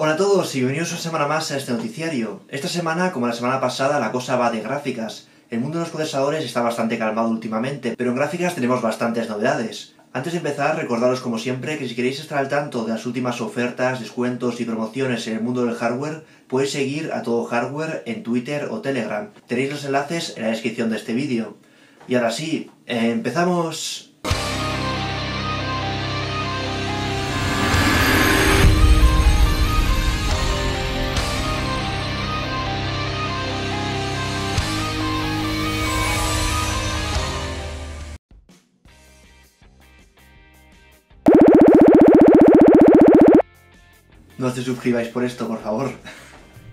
Hola a todos y bienvenidos una semana más a este noticiario. Esta semana, como la semana pasada, la cosa va de gráficas. El mundo de los procesadores está bastante calmado últimamente, pero en gráficas tenemos bastantes novedades. Antes de empezar, recordaros como siempre que si queréis estar al tanto de las últimas ofertas, descuentos y promociones en el mundo del hardware, podéis seguir a Todo Hardware en Twitter o Telegram. Tenéis los enlaces en la descripción de este vídeo. Y ahora sí, ¡empezamos! No os suscribáis por esto, por favor.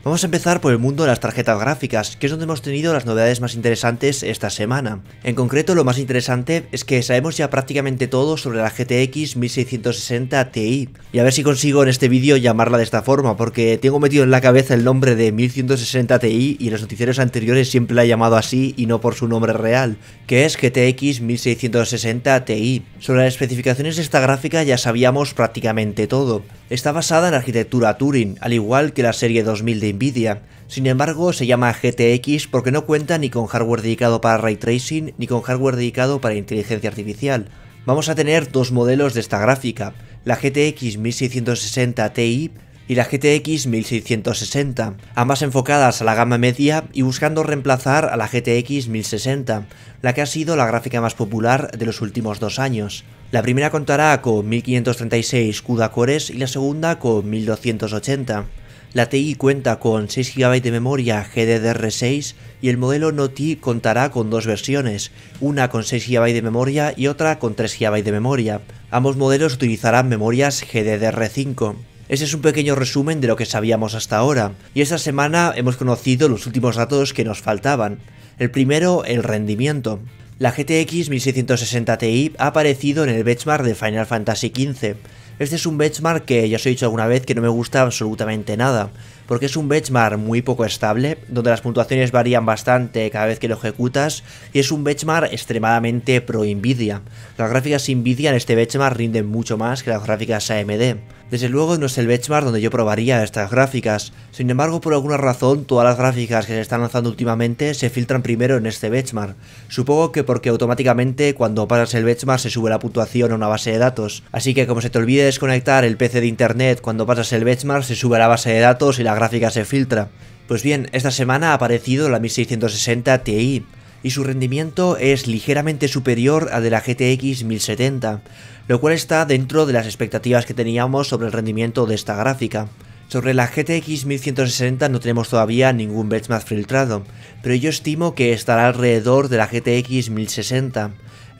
Vamos a empezar por el mundo de las tarjetas gráficas, que es donde hemos tenido las novedades más interesantes esta semana. En concreto, lo más interesante es que sabemos ya prácticamente todo sobre la GTX 1660 Ti. Y a ver si consigo en este vídeo llamarla de esta forma, porque tengo metido en la cabeza el nombre de 1160 Ti y en los noticiarios anteriores siempre la he llamado así y no por su nombre real, que es GTX 1660 Ti. Sobre las especificaciones de esta gráfica ya sabíamos prácticamente todo. Está basada en arquitectura Turing, al igual que la serie 2000 de Nvidia. Sin embargo, se llama GTX porque no cuenta ni con hardware dedicado para Ray Tracing ni con hardware dedicado para inteligencia artificial. Vamos a tener dos modelos de esta gráfica, la GTX 1660 Ti y la GTX 1660, ambas enfocadas a la gama media y buscando reemplazar a la GTX 1060, la que ha sido la gráfica más popular de los últimos 2 años. La primera contará con 1536 CUDA cores y la segunda con 1280. La Ti cuenta con 6 GB de memoria GDDR6 y el modelo No Ti contará con dos versiones, una con 6 GB de memoria y otra con 3 GB de memoria. Ambos modelos utilizarán memorias GDDR5. Ese es un pequeño resumen de lo que sabíamos hasta ahora, y esta semana hemos conocido los últimos datos que nos faltaban. El primero, el rendimiento. La GTX 1660 Ti ha aparecido en el benchmark de Final Fantasy XV. Este es un benchmark que ya os he dicho alguna vez que no me gusta absolutamente nada, porque es un benchmark muy poco estable, donde las puntuaciones varían bastante cada vez que lo ejecutas, y es un benchmark extremadamente pro Nvidia. Las gráficas Nvidia en este benchmark rinden mucho más que las gráficas AMD. Desde luego no es el benchmark donde yo probaría estas gráficas, sin embargo por alguna razón todas las gráficas que se están lanzando últimamente se filtran primero en este benchmark. Supongo que porque automáticamente cuando pasas el benchmark se sube la puntuación a una base de datos, así que como se te olvide desconectar el PC de internet cuando pasas el benchmark se sube a la base de datos y la gráfica se filtra. Pues bien, esta semana ha aparecido la 1660 Ti y su rendimiento es ligeramente superior al de la GTX 1070, lo cual está dentro de las expectativas que teníamos sobre el rendimiento de esta gráfica. Sobre la GTX 1160 no tenemos todavía ningún benchmark filtrado, pero yo estimo que estará alrededor de la GTX 1060.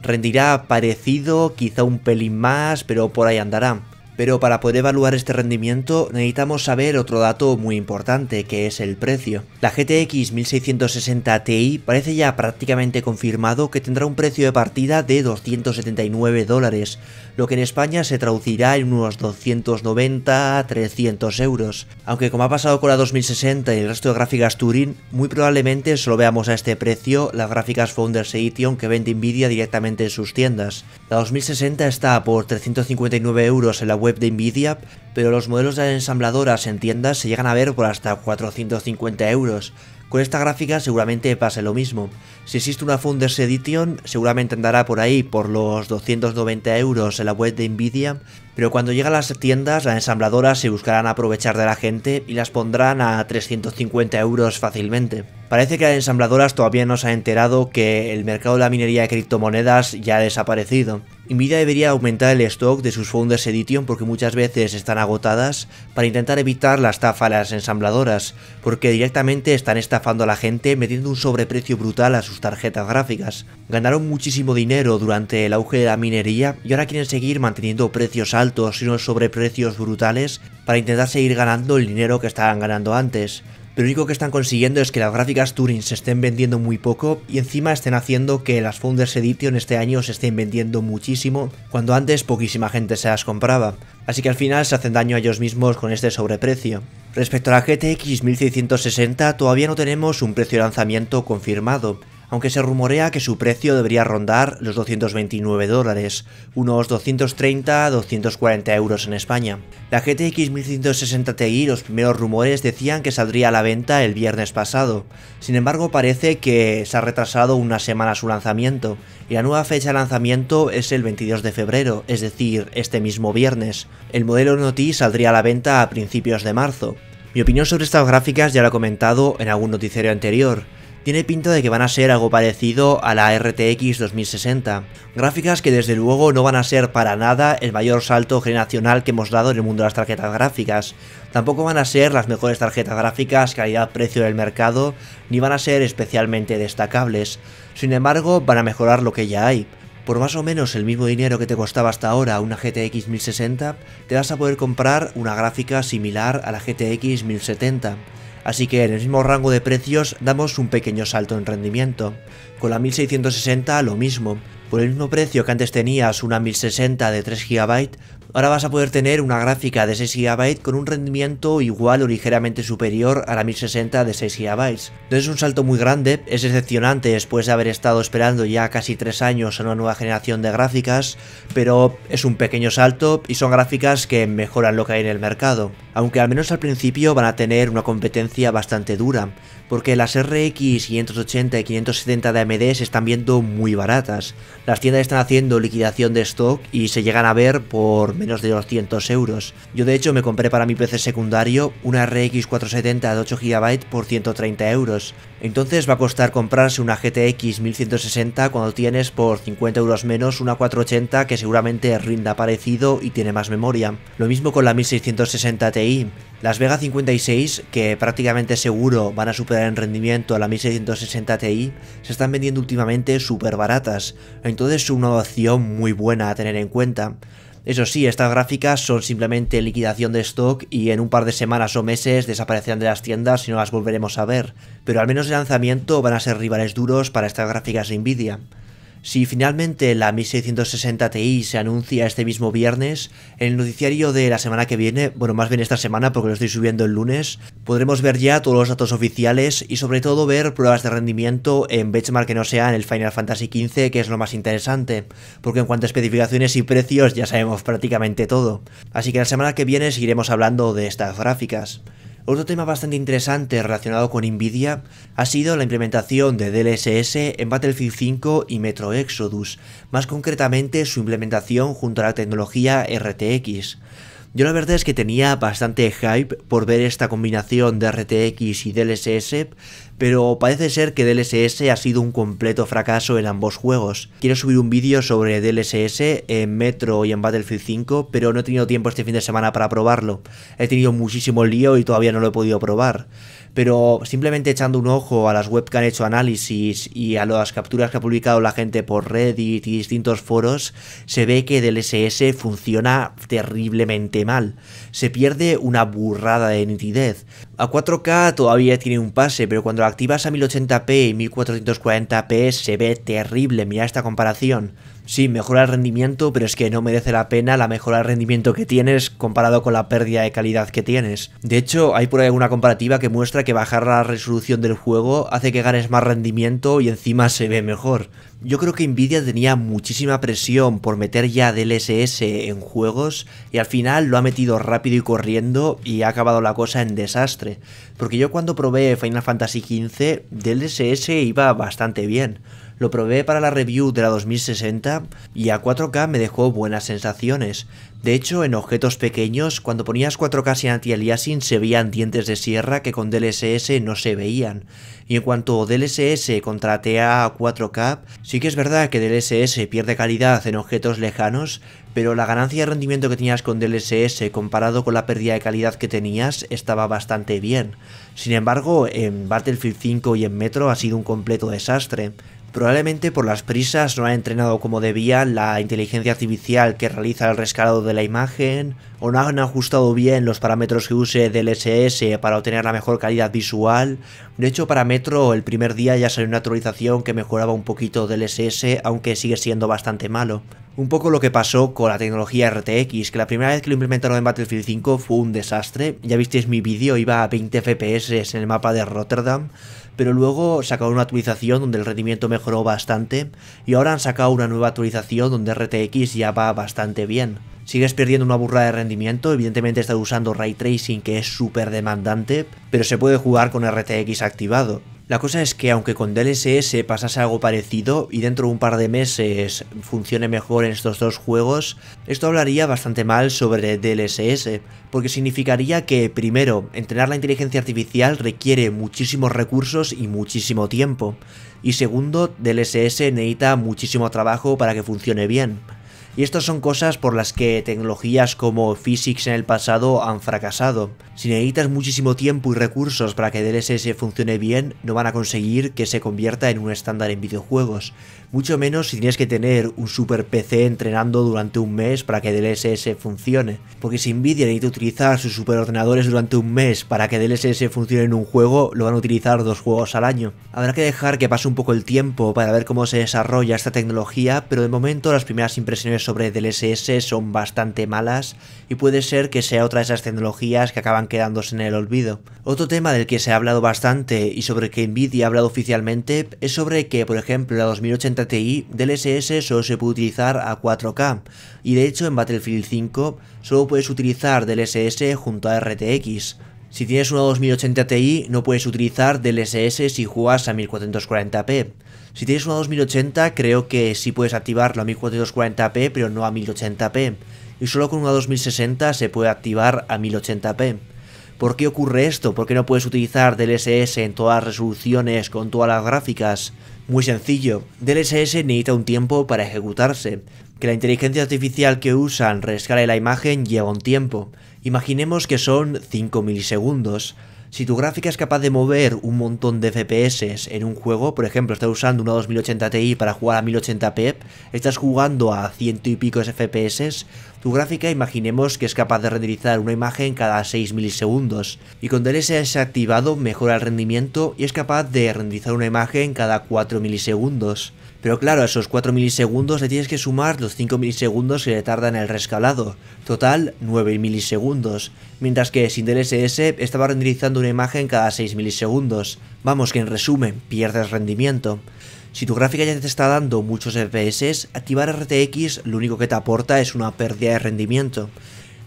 Rendirá parecido, quizá un pelín más, pero por ahí andará. Pero para poder evaluar este rendimiento necesitamos saber otro dato muy importante, que es el precio. La GTX 1660 Ti parece ya prácticamente confirmado que tendrá un precio de partida de $279, lo que en España se traducirá en unos 290-300 euros. Aunque como ha pasado con la 2060 y el resto de gráficas Turing, muy probablemente solo veamos a este precio las gráficas Founders Edition que vende Nvidia directamente en sus tiendas. La 2060 está por 359 euros en la web de Nvidia, pero los modelos de ensambladoras en tiendas se llegan a ver por hasta 450 euros. Con esta gráfica seguramente pase lo mismo. Si existe una Founders Edition, seguramente andará por ahí por los 290 euros en la web de Nvidia, pero cuando lleguen a las tiendas, las ensambladoras se buscarán aprovechar de la gente y las pondrán a 350 euros fácilmente. Parece que las ensambladoras todavía no se han enterado que el mercado de la minería de criptomonedas ya ha desaparecido. Nvidia debería aumentar el stock de sus Founders Edition porque muchas veces están agotadas para intentar evitar la estafa a las ensambladoras, porque directamente están estafando a la gente metiendo un sobreprecio brutal a sus tarjetas gráficas. Ganaron muchísimo dinero durante el auge de la minería y ahora quieren seguir manteniendo precios altos y unos sobreprecios brutales para intentar seguir ganando el dinero que estaban ganando antes. Lo único que están consiguiendo es que las gráficas Turing se estén vendiendo muy poco y encima estén haciendo que las Founders Edition este año se estén vendiendo muchísimo, cuando antes poquísima gente se las compraba. Así que al final se hacen daño a ellos mismos con este sobreprecio. Respecto a la GTX 1660 todavía no tenemos un precio de lanzamiento confirmado, aunque se rumorea que su precio debería rondar los $229, unos 230-240 euros en España. La GTX 1160 Ti, los primeros rumores decían que saldría a la venta el viernes pasado, sin embargo parece que se ha retrasado una semana su lanzamiento, y la nueva fecha de lanzamiento es el 22 de febrero, es decir, este mismo viernes. El modelo Noti saldría a la venta a principios de marzo. Mi opinión sobre estas gráficas ya lo he comentado en algún noticiero anterior. Tiene pinta de que van a ser algo parecido a la RTX 2060, gráficas que desde luego no van a ser para nada el mayor salto generacional que hemos dado en el mundo de las tarjetas gráficas, tampoco van a ser las mejores tarjetas gráficas calidad-precio del mercado, ni van a ser especialmente destacables, sin embargo van a mejorar lo que ya hay. Por más o menos el mismo dinero que te costaba hasta ahora una GTX 1060, te vas a poder comprar una gráfica similar a la GTX 1070. Así que en el mismo rango de precios damos un pequeño salto en rendimiento. Con la 1660 lo mismo, por el mismo precio que antes tenías una 1060 de 3 GB, ahora vas a poder tener una gráfica de 6 GB con un rendimiento igual o ligeramente superior a la 1060 de 6 GB. No es un salto muy grande, es decepcionante después de haber estado esperando ya casi 3 años a una nueva generación de gráficas, pero es un pequeño salto y son gráficas que mejoran lo que hay en el mercado, aunque al menos al principio van a tener una competencia bastante dura, porque las RX 580 y 570 de AMD se están viendo muy baratas. Las tiendas están haciendo liquidación de stock y se llegan a ver por menos de 200 euros. Yo de hecho me compré para mi PC secundario una RX 470 de 8 GB por 130 euros. Entonces va a costar comprarse una GTX 1160 cuando tienes por 50 euros menos una 480 que seguramente rinda parecido y tiene más memoria. Lo mismo con la 1660 Ti. Las Vega 56, que prácticamente seguro van a superar en rendimiento a la 1660 Ti, se están vendiendo últimamente súper baratas, entonces es una opción muy buena a tener en cuenta. Eso sí, estas gráficas son simplemente liquidación de stock y en un par de semanas o meses desaparecerán de las tiendas y no las volveremos a ver, pero al menos de lanzamiento van a ser rivales duros para estas gráficas de Nvidia. Si finalmente la 1660 Ti se anuncia este mismo viernes, en el noticiario de la semana que viene, bueno, más bien esta semana porque lo estoy subiendo el lunes, podremos ver ya todos los datos oficiales y sobre todo ver pruebas de rendimiento en benchmark que no sea en el Final Fantasy XV, que es lo más interesante, porque en cuanto a especificaciones y precios ya sabemos prácticamente todo. Así que la semana que viene seguiremos hablando de estas gráficas. Otro tema bastante interesante relacionado con Nvidia ha sido la implementación de DLSS en Battlefield 5 y Metro Exodus, más concretamente su implementación junto a la tecnología RTX. Yo la verdad es que tenía bastante hype por ver esta combinación de RTX y DLSS, pero parece ser que DLSS ha sido un completo fracaso en ambos juegos. Quiero subir un vídeo sobre DLSS en Metro y en Battlefield 5, pero no he tenido tiempo este fin de semana para probarlo. He tenido muchísimo lío y todavía no lo he podido probar. Pero simplemente echando un ojo a las webs que han hecho análisis y a las capturas que ha publicado la gente por Reddit y distintos foros, se ve que DLSS funciona terriblemente mal. Se pierde una burrada de nitidez. A 4K todavía tiene un pase, pero cuando lo activas a 1080p y 1440p se ve terrible. Mira esta comparación. Sí, mejora el rendimiento, pero es que no merece la pena la mejora de rendimiento que tienes comparado con la pérdida de calidad que tienes. De hecho, hay por ahí alguna comparativa que muestra que bajar la resolución del juego hace que ganes más rendimiento y encima se ve mejor. Yo creo que Nvidia tenía muchísima presión por meter ya DLSS en juegos y al final lo ha metido rápido y corriendo y ha acabado la cosa en desastre. Porque yo cuando probé Final Fantasy XV, DLSS iba bastante bien. Lo probé para la review de la 2060 y a 4K me dejó buenas sensaciones. De hecho, en objetos pequeños, cuando ponías 4K sin anti-aliasing se veían dientes de sierra que con DLSS no se veían. Y en cuanto a DLSS contra TA a 4K, sí que es verdad que DLSS pierde calidad en objetos lejanos, pero la ganancia de rendimiento que tenías con DLSS comparado con la pérdida de calidad que tenías estaba bastante bien. Sin embargo, en Battlefield 5 y en Metro ha sido un completo desastre. Probablemente por las prisas no han entrenado como debían la inteligencia artificial que realiza el rescalado de la imagen, o no han ajustado bien los parámetros que use DLSS para obtener la mejor calidad visual. De hecho, para Metro el primer día ya salió una actualización que mejoraba un poquito DLSS, aunque sigue siendo bastante malo. Un poco lo que pasó con la tecnología RTX, que la primera vez que lo implementaron en Battlefield 5 fue un desastre. Ya visteis mi vídeo, iba a 20 FPS en el mapa de Rotterdam, pero luego sacaron una actualización donde el rendimiento mejoró bastante y ahora han sacado una nueva actualización donde RTX ya va bastante bien. Sigues perdiendo una burrada de rendimiento, evidentemente estás usando Ray Tracing, que es súper demandante, pero se puede jugar con RTX activado. La cosa es que aunque con DLSS pasase algo parecido y dentro de un par de meses funcione mejor en estos dos juegos, esto hablaría bastante mal sobre DLSS, porque significaría que, primero, entrenar la inteligencia artificial requiere muchísimos recursos y muchísimo tiempo, y segundo, DLSS necesita muchísimo trabajo para que funcione bien. Y estas son cosas por las que tecnologías como Physics en el pasado han fracasado. Si necesitas muchísimo tiempo y recursos para que DLSS funcione bien, no van a conseguir que se convierta en un estándar en videojuegos. Mucho menos si tienes que tener un super PC entrenando durante un mes para que DLSS funcione. Porque si Nvidia necesita utilizar sus superordenadores durante un mes para que DLSS funcione en un juego, lo van a utilizar 2 juegos al año. Habrá que dejar que pase un poco el tiempo para ver cómo se desarrolla esta tecnología, pero de momento las primeras impresiones sobre DLSS son bastante malas y puede ser que sea otra de esas tecnologías que acaban quedándose en el olvido. Otro tema del que se ha hablado bastante y sobre el que Nvidia ha hablado oficialmente es sobre que, por ejemplo, la 2080 Ti DLSS solo se puede utilizar a 4K y de hecho en Battlefield 5 solo puedes utilizar DLSS junto a RTX. Si tienes una 2080 Ti no puedes utilizar DLSS si juegas a 1440p. Si tienes una 2080 creo que sí puedes activarlo a 1440p pero no a 1080p. Y solo con una 2060 se puede activar a 1080p. ¿Por qué ocurre esto? ¿Por qué no puedes utilizar DLSS en todas las resoluciones con todas las gráficas? Muy sencillo, DLSS necesita un tiempo para ejecutarse. Que la inteligencia artificial que usan rescale la imagen lleva un tiempo. Imaginemos que son 5 milisegundos. Si tu gráfica es capaz de mover un montón de FPS en un juego, por ejemplo, estás usando una 2080 Ti para jugar a 1080p, estás jugando a 100 y pico FPS, tu gráfica imaginemos que es capaz de renderizar una imagen cada 6 milisegundos, y con DLSS activado mejora el rendimiento y es capaz de renderizar una imagen cada 4 milisegundos. Pero claro, a esos 4 milisegundos le tienes que sumar los 5 milisegundos que le tarda en el rescalado. Total, 9 milisegundos. Mientras que sin DLSS estaba renderizando una imagen cada 6 milisegundos. Vamos, que en resumen, pierdes rendimiento. Si tu gráfica ya te está dando muchos FPS, activar RTX lo único que te aporta es una pérdida de rendimiento.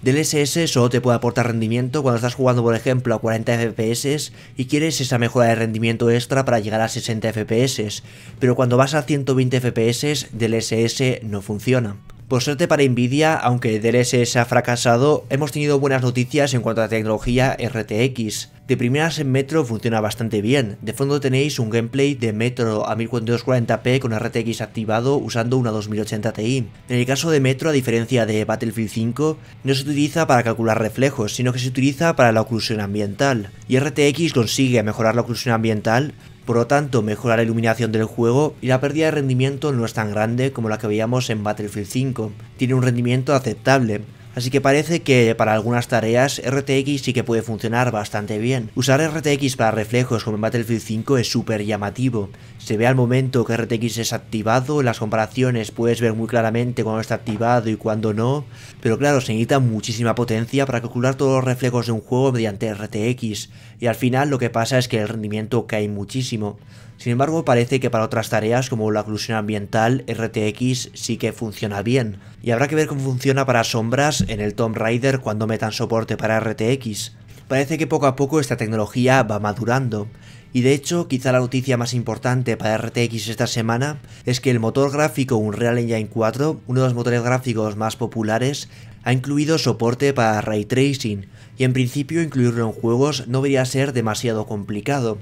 DLSS solo te puede aportar rendimiento cuando estás jugando por ejemplo a 40 FPS y quieres esa mejora de rendimiento extra para llegar a 60 FPS, pero cuando vas a 120 FPS DLSS no funciona. Por suerte para Nvidia, aunque DLSS ha fracasado, hemos tenido buenas noticias en cuanto a tecnología RTX. De primeras en Metro funciona bastante bien. De fondo tenéis un gameplay de Metro a 1440p con RTX activado usando una 2080 Ti. En el caso de Metro, a diferencia de Battlefield 5, no se utiliza para calcular reflejos, sino que se utiliza para la oclusión ambiental. Y RTX consigue mejorar la oclusión ambiental, por lo tanto mejora la iluminación del juego y la pérdida de rendimiento no es tan grande como la que veíamos en Battlefield 5. Tiene un rendimiento aceptable. Así que parece que para algunas tareas RTX sí que puede funcionar bastante bien. Usar RTX para reflejos como en Battlefield 5 es súper llamativo. Se ve al momento que RTX es activado, en las comparaciones puedes ver muy claramente cuando está activado y cuando no. Pero claro, se necesita muchísima potencia para calcular todos los reflejos de un juego mediante RTX. Y al final lo que pasa es que el rendimiento cae muchísimo. Sin embargo, parece que para otras tareas como la oclusión ambiental, RTX sí que funciona bien. Y habrá que ver cómo funciona para sombras en el Tomb Raider cuando metan soporte para RTX. Parece que poco a poco esta tecnología va madurando. Y de hecho, quizá la noticia más importante para RTX esta semana es que el motor gráfico Unreal Engine 4, uno de los motores gráficos más populares, ha incluido soporte para Ray Tracing, y en principio incluirlo en juegos no debería ser demasiado complicado.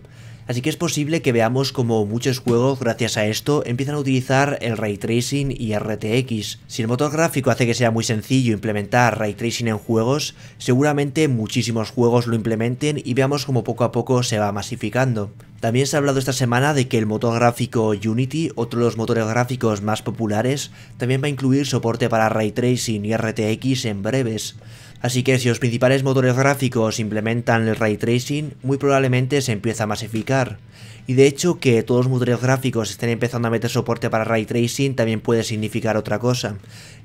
Así que es posible que veamos como muchos juegos, gracias a esto, empiezan a utilizar el Ray Tracing y RTX. Si el motor gráfico hace que sea muy sencillo implementar Ray Tracing en juegos, seguramente muchísimos juegos lo implementen y veamos como poco a poco se va masificando. También se ha hablado esta semana de que el motor gráfico Unity, otro de los motores gráficos más populares, también va a incluir soporte para Ray Tracing y RTX en breves. Así que si los principales motores gráficos implementan el Ray Tracing, muy probablemente se empieza a masificar. Y de hecho que todos los motores gráficos estén empezando a meter soporte para Ray Tracing también puede significar otra cosa.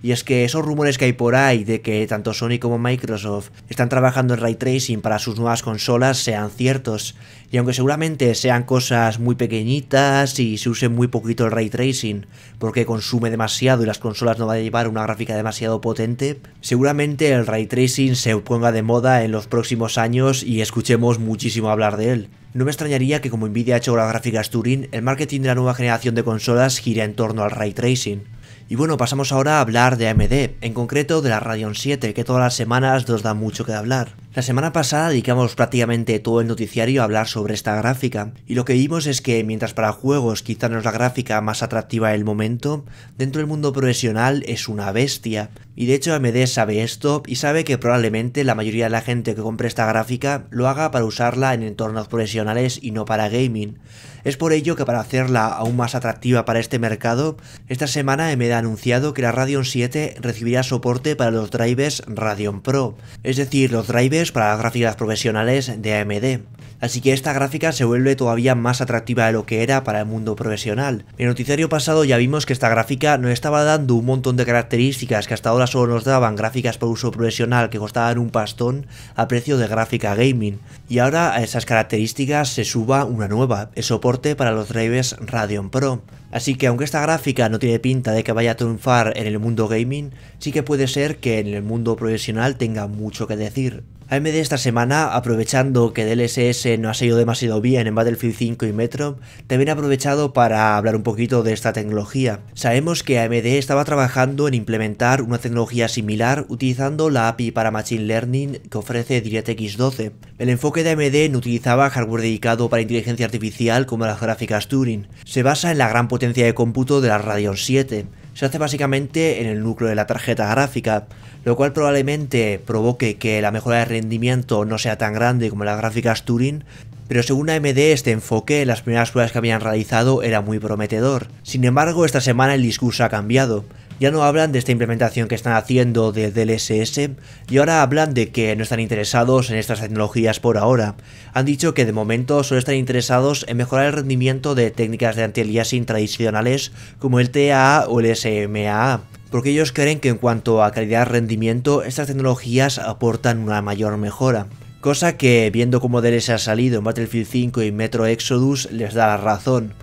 Y es que esos rumores que hay por ahí de que tanto Sony como Microsoft están trabajando en Ray Tracing para sus nuevas consolas sean ciertos. Y aunque seguramente sean cosas muy pequeñitas y se use muy poquito el Ray Tracing, porque consume demasiado y las consolas no van a llevar una gráfica demasiado potente, seguramente el Ray Tracing se ponga de moda en los próximos años y escuchemos muchísimo hablar de él. No me extrañaría que como Nvidia ha hecho con las gráficas Turing, el marketing de la nueva generación de consolas gire en torno al Ray Tracing. Y bueno, pasamos ahora a hablar de AMD, en concreto de la Radeon 7, que todas las semanas nos da mucho que hablar. La semana pasada dedicamos prácticamente todo el noticiario a hablar sobre esta gráfica, y lo que vimos es que mientras para juegos quizá no es la gráfica más atractiva del momento, dentro del mundo profesional es una bestia. Y de hecho AMD sabe esto y sabe que probablemente la mayoría de la gente que compre esta gráfica lo haga para usarla en entornos profesionales y no para gaming. Es por ello que para hacerla aún más atractiva para este mercado, esta semana AMD ha anunciado que la Radeon 7 recibirá soporte para los drivers Radeon Pro, es decir, los drivers para las gráficas profesionales de AMD. Así que esta gráfica se vuelve todavía más atractiva de lo que era para el mundo profesional. En el noticiario pasado ya vimos que esta gráfica nos estaba dando un montón de características que hasta ahora solo nos daban gráficas para uso profesional que costaban un pastón a precio de gráfica gaming. Y ahora a esas características se suba una nueva, el soporte para los drivers Radeon Pro. Así que aunque esta gráfica no tiene pinta de que vaya a triunfar en el mundo gaming, sí que puede ser que en el mundo profesional tenga mucho que decir. AMD esta semana, aprovechando que DLSS no ha salido demasiado bien en Battlefield 5 y Metro, también ha aprovechado para hablar un poquito de esta tecnología. Sabemos que AMD estaba trabajando en implementar una tecnología similar utilizando la API para Machine Learning que ofrece DirectX 12. El enfoque de AMD no utilizaba hardware dedicado para inteligencia artificial como las gráficas Turing. Se basa en la gran potencia de cómputo de la Radeon 7. Se hace básicamente en el núcleo de la tarjeta gráfica, lo cual probablemente provoque que la mejora de rendimiento no sea tan grande como las gráficas Turing, pero según AMD este enfoque en las primeras pruebas que habían realizado era muy prometedor. Sin embargo, esta semana el discurso ha cambiado. Ya no hablan de esta implementación que están haciendo de DLSS y ahora hablan de que no están interesados en estas tecnologías por ahora. Han dicho que de momento solo están interesados en mejorar el rendimiento de técnicas de anti-aliasing tradicionales como el TAA o el SMAA, porque ellos creen que en cuanto a calidad de rendimiento estas tecnologías aportan una mayor mejora. Cosa que, viendo cómo DLSS ha salido en Battlefield 5 y Metro Exodus, les da la razón.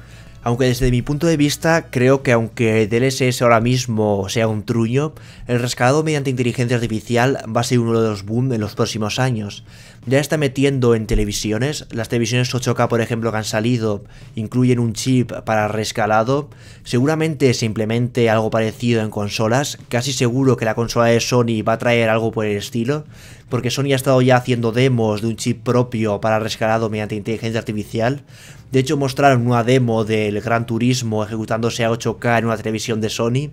Aunque desde mi punto de vista creo que aunque DLSS ahora mismo sea un truño, el rescalado mediante inteligencia artificial va a ser uno de los boom en los próximos años. Ya está metiendo en televisiones, las televisiones 8K por ejemplo que han salido incluyen un chip para rescalado, seguramente se implemente algo parecido en consolas, casi seguro que la consola de Sony va a traer algo por el estilo, porque Sony ha estado ya haciendo demos de un chip propio para rescalado mediante inteligencia artificial. De hecho mostraron una demo del Gran Turismo ejecutándose a 8K en una televisión de Sony.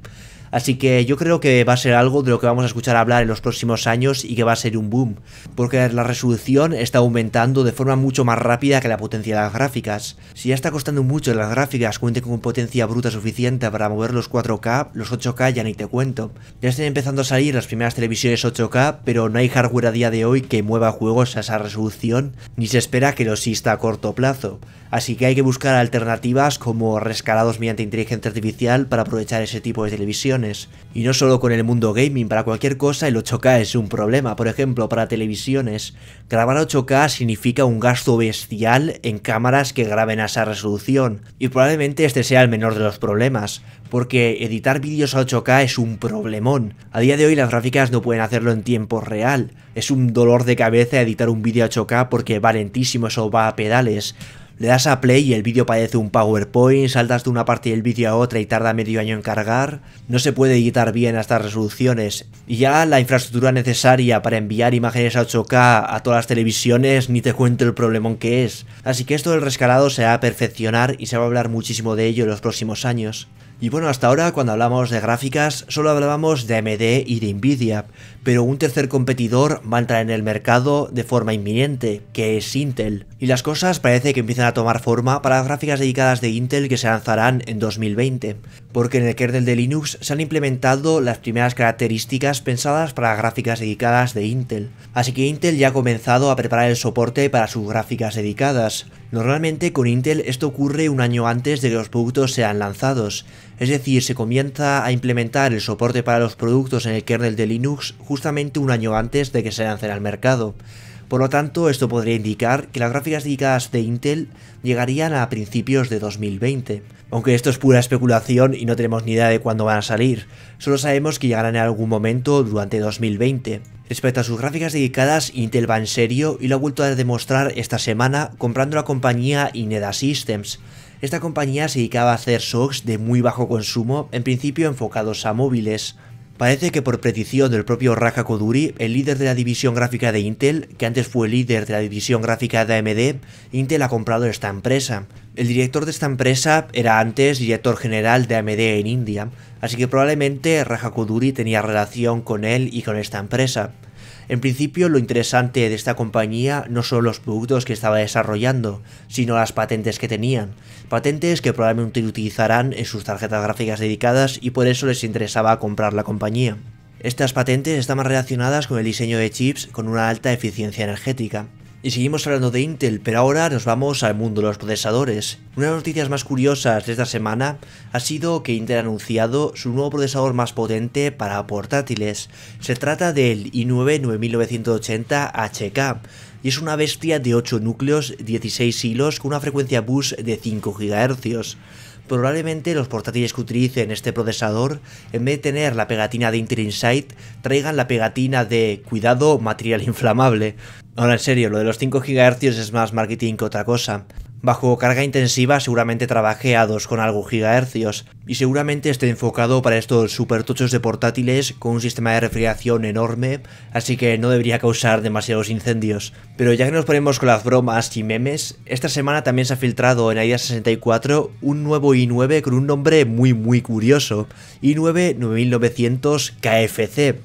Así que yo creo que va a ser algo de lo que vamos a escuchar hablar en los próximos años y que va a ser un boom, porque la resolución está aumentando de forma mucho más rápida que la potencia de las gráficas. Si ya está costando mucho que las gráficas cuenten con potencia bruta suficiente para mover los 4K, los 8K ya ni te cuento. Ya están empezando a salir las primeras televisiones 8K, pero no hay hardware a día de hoy que mueva juegos a esa resolución, ni se espera que lo exista a corto plazo. Así que hay que buscar alternativas como rescalados mediante inteligencia artificial para aprovechar ese tipo de televisiones. Y no solo con el mundo gaming, para cualquier cosa el 8K es un problema. Por ejemplo, para televisiones, grabar a 8K significa un gasto bestial en cámaras que graben a esa resolución. Y probablemente este sea el menor de los problemas, porque editar vídeos a 8K es un problemón. A día de hoy las gráficas no pueden hacerlo en tiempo real. Es un dolor de cabeza editar un vídeo a 8K porque va lentísimo, eso va a pedales. Le das a play y el vídeo parece un PowerPoint, saltas de una parte del vídeo a otra y tarda medio año en cargar. No se puede editar bien a estas resoluciones. Y ya la infraestructura necesaria para enviar imágenes a 8K a todas las televisiones, ni te cuento el problemón que es. Así que esto del rescalado se va a perfeccionar y se va a hablar muchísimo de ello en los próximos años. Y bueno, hasta ahora cuando hablamos de gráficas solo hablábamos de AMD y de Nvidia, pero un tercer competidor va a entrar en el mercado de forma inminente, que es Intel. Y las cosas parece que empiezan a tomar forma para las gráficas dedicadas de Intel que se lanzarán en 2020, porque en el kernel de Linux se han implementado las primeras características pensadas para gráficas dedicadas de Intel. Así que Intel ya ha comenzado a preparar el soporte para sus gráficas dedicadas. Normalmente con Intel esto ocurre un año antes de que los productos sean lanzados, es decir, se comienza a implementar el soporte para los productos en el kernel de Linux justamente un año antes de que se lancen al mercado. Por lo tanto, esto podría indicar que las gráficas dedicadas de Intel llegarían a principios de 2020. Aunque esto es pura especulación y no tenemos ni idea de cuándo van a salir, solo sabemos que llegarán en algún momento durante 2020. Respecto a sus gráficas dedicadas, Intel va en serio y lo ha vuelto a demostrar esta semana comprando la compañía Ineda Systems. Esta compañía se dedicaba a hacer SoCs de muy bajo consumo, en principio enfocados a móviles. Parece que por petición del propio Raja Koduri, el líder de la división gráfica de Intel, que antes fue líder de la división gráfica de AMD, Intel ha comprado esta empresa. El director de esta empresa era antes director general de AMD en India, así que probablemente Raja Koduri tenía relación con él y con esta empresa. En principio, lo interesante de esta compañía no son los productos que estaba desarrollando, sino las patentes que tenían. Patentes que probablemente utilizarán en sus tarjetas gráficas dedicadas y por eso les interesaba comprar la compañía. Estas patentes están más relacionadas con el diseño de chips con una alta eficiencia energética. Y seguimos hablando de Intel, pero ahora nos vamos al mundo de los procesadores. Una de las noticias más curiosas de esta semana ha sido que Intel ha anunciado su nuevo procesador más potente para portátiles. Se trata del i9 9980HK y es una bestia de 8 núcleos, 16 hilos con una frecuencia bus de 5 GHz. Probablemente los portátiles que utilicen este procesador, en vez de tener la pegatina de Intel Inside, traigan la pegatina de cuidado material inflamable. Ahora en serio, lo de los 5 GHz es más marketing que otra cosa. Bajo carga intensiva seguramente trabaje a 2 con algo GHz y seguramente esté enfocado para estos supertochos de portátiles con un sistema de refrigeración enorme, así que no debería causar demasiados incendios. Pero ya que nos ponemos con las bromas y memes, esta semana también se ha filtrado en AIDA64 un nuevo i9 con un nombre muy curioso, i9 9900 KFC.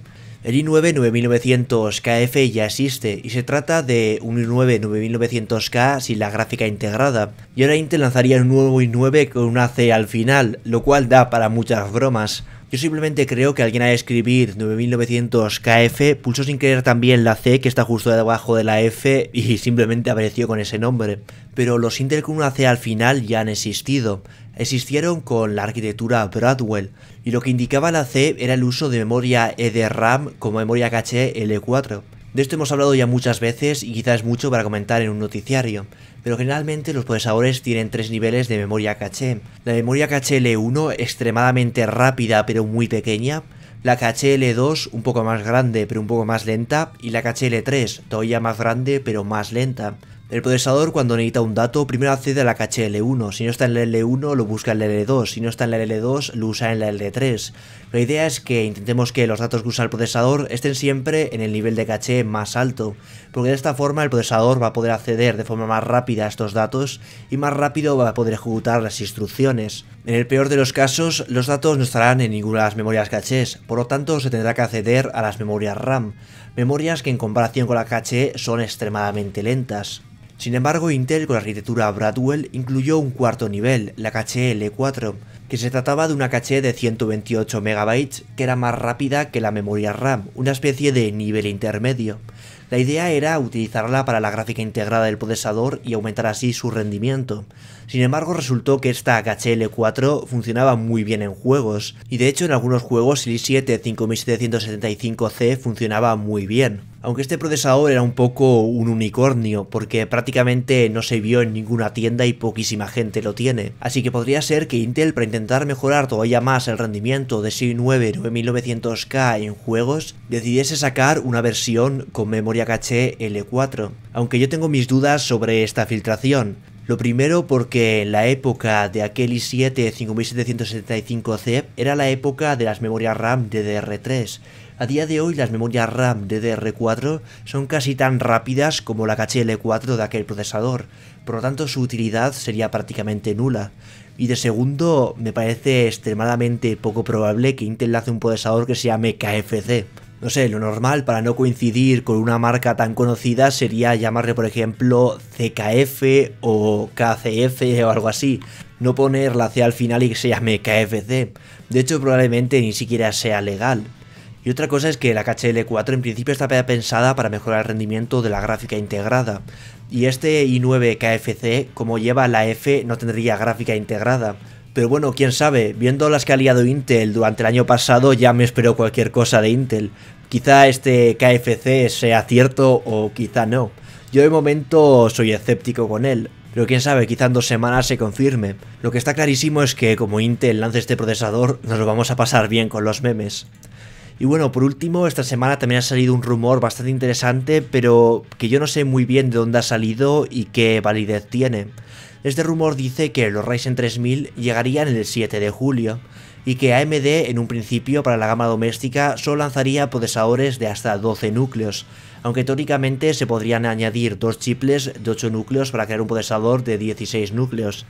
El i9 9900KF ya existe y se trata de un i9 9900K sin la gráfica integrada. Y ahora Intel lanzaría un nuevo i9 con una C al final, lo cual da para muchas bromas. Yo simplemente creo que alguien al escribir 9900KF pulsó sin querer también la C que está justo debajo de la F y simplemente apareció con ese nombre. Pero los Intel con una C al final ya han existido. Existieron con la arquitectura Broadwell, y lo que indicaba la C era el uso de memoria EDRAM como memoria caché L4. De esto hemos hablado ya muchas veces y quizás es mucho para comentar en un noticiario, pero generalmente los procesadores tienen 3 niveles de memoria caché. La memoria caché L1 extremadamente rápida pero muy pequeña, la caché L2 un poco más grande pero un poco más lenta y la caché L3 todavía más grande pero más lenta. El procesador cuando necesita un dato primero accede a la caché L1, si no está en la L1 lo busca en la L2, si no está en la L2 lo usa en la L3. La idea es que intentemos que los datos que usa el procesador estén siempre en el nivel de caché más alto, porque de esta forma el procesador va a poder acceder de forma más rápida a estos datos y más rápido va a poder ejecutar las instrucciones. En el peor de los casos, los datos no estarán en ninguna de las memorias cachés, por lo tanto se tendrá que acceder a las memorias RAM, memorias que en comparación con la caché son extremadamente lentas. Sin embargo, Intel con la arquitectura Broadwell incluyó un cuarto nivel, la caché L4, que se trataba de una caché de 128 MB que era más rápida que la memoria RAM, una especie de nivel intermedio. La idea era utilizarla para la gráfica integrada del procesador y aumentar así su rendimiento. Sin embargo, resultó que esta caché L4 funcionaba muy bien en juegos, y de hecho en algunos juegos el i7 5775C funcionaba muy bien. Aunque este procesador era un poco un unicornio, porque prácticamente no se vio en ninguna tienda y poquísima gente lo tiene. Así que podría ser que Intel, para intentar mejorar todavía más el rendimiento de ese i9 9900K en juegos, decidiese sacar una versión con memoria caché L4. Aunque yo tengo mis dudas sobre esta filtración. Lo primero porque en la época de aquel i7 5775C era la época de las memorias RAM DDR3. A día de hoy las memorias RAM DDR4 son casi tan rápidas como la caché L4 de aquel procesador, por lo tanto su utilidad sería prácticamente nula. Y de segundo, me parece extremadamente poco probable que Intel lance un procesador que se llame KFC. No sé, lo normal para no coincidir con una marca tan conocida sería llamarle por ejemplo CKF o KCF o algo así. No poner la C al final y que se llame KFC. De hecho probablemente ni siquiera sea legal. Y otra cosa es que la caché L4 en principio está pensada para mejorar el rendimiento de la gráfica integrada. Y este i9 KFC, como lleva la F, no tendría gráfica integrada. Pero bueno, quién sabe, viendo las que ha liado Intel durante el año pasado ya me espero cualquier cosa de Intel. Quizá este KFC sea cierto o quizá no. Yo de momento soy escéptico con él. Pero quién sabe, quizá en 2 semanas se confirme. Lo que está clarísimo es que como Intel lance este procesador, nos lo vamos a pasar bien con los memes. Y bueno, por último, esta semana también ha salido un rumor bastante interesante, pero que yo no sé muy bien de dónde ha salido y qué validez tiene. Este rumor dice que los Ryzen 3000 llegarían el 7 de julio, y que AMD en un principio para la gama doméstica solo lanzaría procesadores de hasta 12 núcleos, aunque teóricamente se podrían añadir 2 chiplets de 8 núcleos para crear un procesador de 16 núcleos.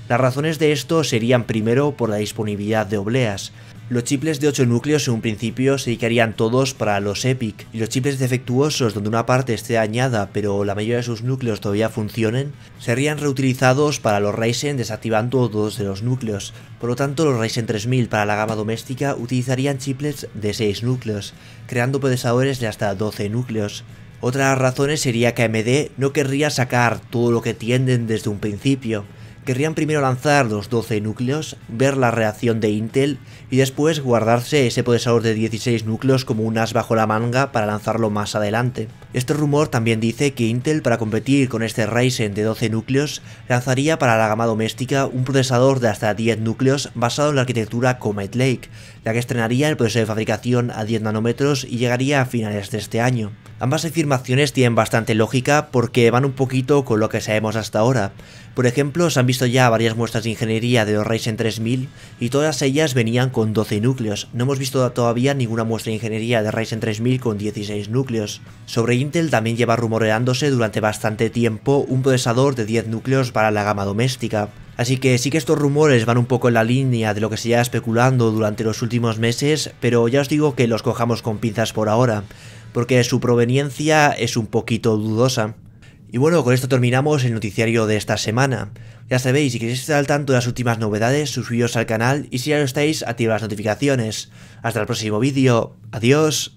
Las razones de esto serían primero por la disponibilidad de obleas. Los chiplets de 8 núcleos en un principio se dedicarían todos para los EPIC, y los chiplets defectuosos donde una parte esté dañada pero la mayoría de sus núcleos todavía funcionen, serían reutilizados para los Ryzen desactivando 2 de los núcleos. Por lo tanto, los Ryzen 3000 para la gama doméstica utilizarían chiplets de 6 núcleos, creando procesadores de hasta 12 núcleos. Otra de las razones sería que AMD no querría sacar todo lo que tienden desde un principio. Querrían primero lanzar los 12 núcleos, ver la reacción de Intel y después guardarse ese procesador de 16 núcleos como un as bajo la manga para lanzarlo más adelante. Este rumor también dice que Intel, para competir con este Ryzen de 12 núcleos, lanzaría para la gama doméstica un procesador de hasta 10 núcleos basado en la arquitectura Comet Lake, la que estrenaría el proceso de fabricación a 10 nanómetros y llegaría a finales de este año. Ambas afirmaciones tienen bastante lógica porque van un poquito con lo que sabemos hasta ahora. Por ejemplo, se han visto ya varias muestras de ingeniería de los Ryzen 3000 y todas ellas venían con 12 núcleos. No hemos visto todavía ninguna muestra de ingeniería de Ryzen 3000 con 16 núcleos. Sobre Intel también lleva rumoreándose durante bastante tiempo un procesador de 10 núcleos para la gama doméstica. Así que sí que estos rumores van un poco en la línea de lo que se lleva especulando durante los últimos meses, pero ya os digo que los cojamos con pinzas por ahora, porque su proveniencia es un poquito dudosa. Y bueno, con esto terminamos el noticiario de esta semana. Ya sabéis, si queréis estar al tanto de las últimas novedades, suscribiros al canal y si ya lo estáis, activad las notificaciones. Hasta el próximo vídeo. Adiós.